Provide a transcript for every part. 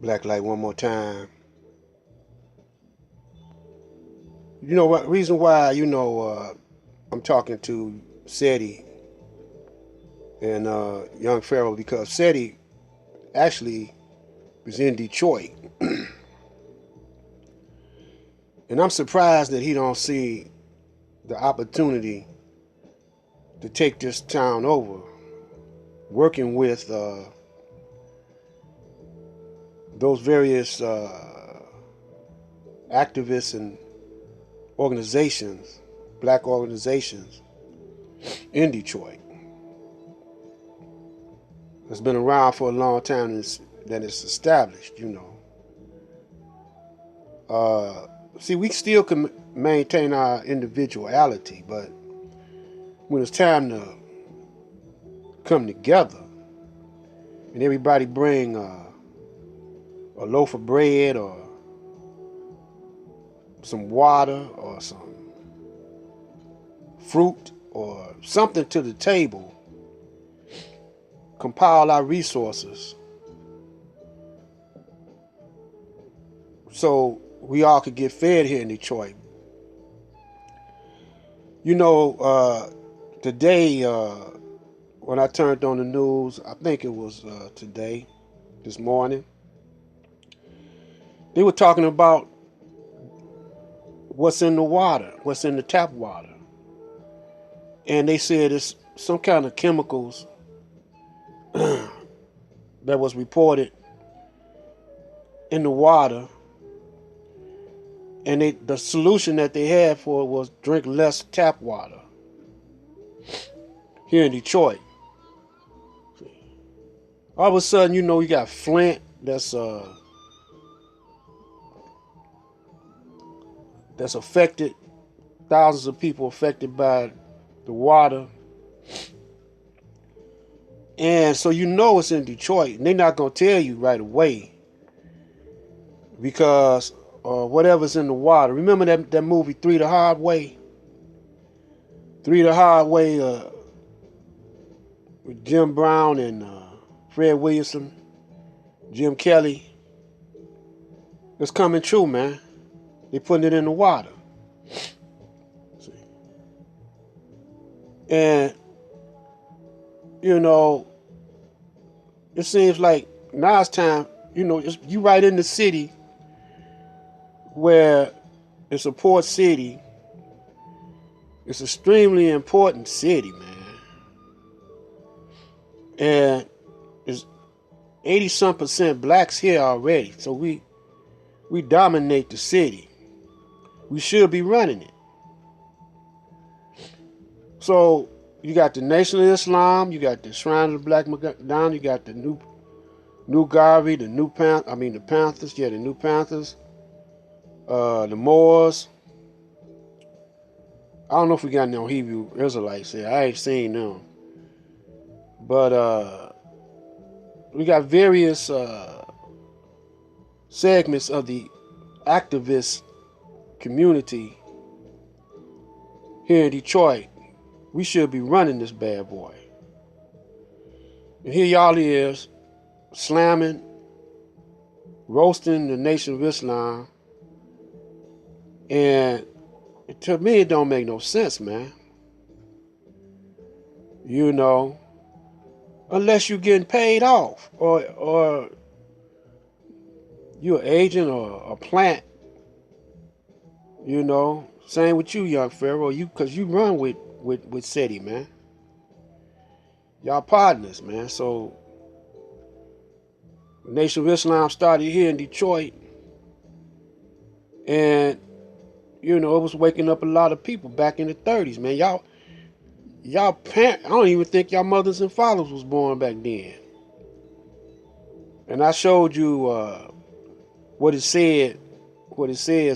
Black light one more time. You know what? Reason why I'm talking to Seti and young Pharaoh because Seti actually was in Detroit, and I'm surprised that he don't see the opportunity to take this town over, working with those various activists and organizations, black organizations in Detroit. It's been around for a long time that it's established. See, we still can maintain our individuality, but when it's time to come together and everybody bring a loaf of bread or some water or some fruit or something to the table, compile our resources so we all could get fed here in Detroit. Today when I turned on the news, I think it was today, this morning, they were talking about what's in the water, what's in the tap water. And they said it's some kind of chemicals that was reported in the water. And the solution that they had for it was drink less tap water here in Detroit. All of a sudden, you got Flint that's affected, thousands of people affected by the water. And so it's in Detroit. And they're not going to tell you right away because whatever's in the water. Remember that movie, Three the Hard Way? Three the Hard Way with Jim Brown and Fred Williamson, Jim Kelly. It's coming true, man. They putting it in the water. See? And, it seems like now it's time, you right in the city where it's a port city. It's an extremely important city, man. And there's 80-some% blacks here already. So we dominate the city. We should be running it. So you got the Nation of Islam, you got the Shrine of the Black Madonna, you got the New Garvey, the Panthers, the New Panthers, the Moors. I don't know if we got no Hebrew Israelites here. I ain't seen them. But we got various segments of the activist community here in Detroit. We should be running this bad boy. And here y'all is slamming, roasting the Nation of Islam. And to me, it don't make no sense, man. Unless you're getting paid off or you're an agent or a plant. Same with you, young Pharaoh. Because you run with Seti, man. Y'all partners, man. So Nation of Islam started here in Detroit. And, it was waking up a lot of people back in the 30s, man. Y'all parents, I don't even think y'all mothers and fathers was born back then. And I showed you what it says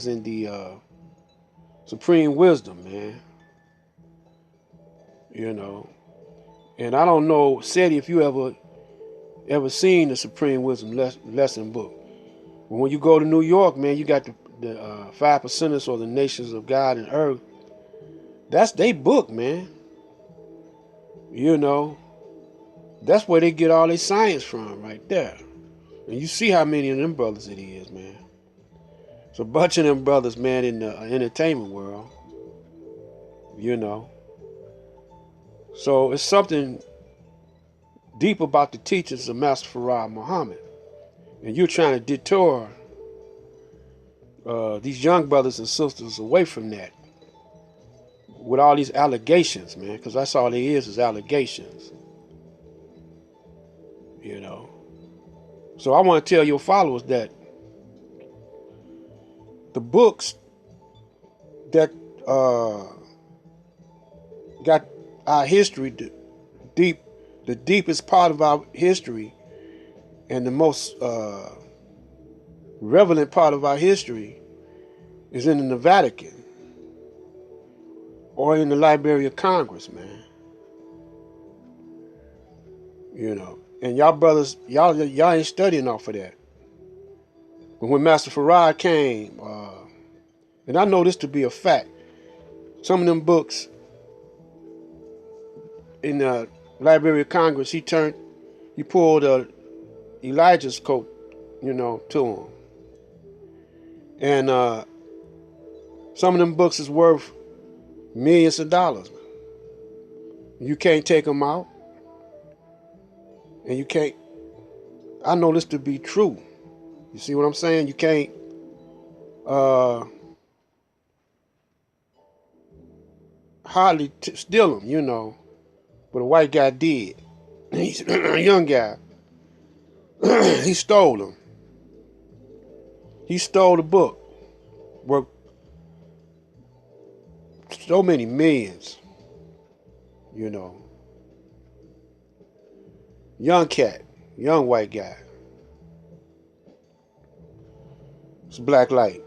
in the Supreme Wisdom, man. And I don't know, Seti, if you ever seen the Supreme Wisdom lesson book. But when you go to New York, man, you got the 5 percenters or the nations of God and earth. That's their book, man. That's where they get all their science from, right there. And you see how many of them brothers it is, man. It's a bunch of them brothers, man, in the entertainment world, you know. So it's something deep about the teachings of Master Pharaoh Muhammad. And you're trying to detour these young brothers and sisters away from that with all these allegations, man, because that's all it is allegations, you know. So I want to tell your followers that the books that got our history the deepest part of our history and the most relevant part of our history is in the Vatican or in the Library of Congress, man. You know, and y'all brothers, y'all ain't studying off of that. But when Master Pharaoh came, and I know this to be a fact, some of them books in the Library of Congress, he pulled Elijah's coat, you know, to him. And some of them books is worth millions of dollars. You can't take them out. And you can't, I know this to be true. You see what I'm saying? You can't hardly steal them, you know. But a white guy did. He's a young guy. He stole them. He stole the book. Worth so many millions, you know. Young cat, young white guy. It's black light.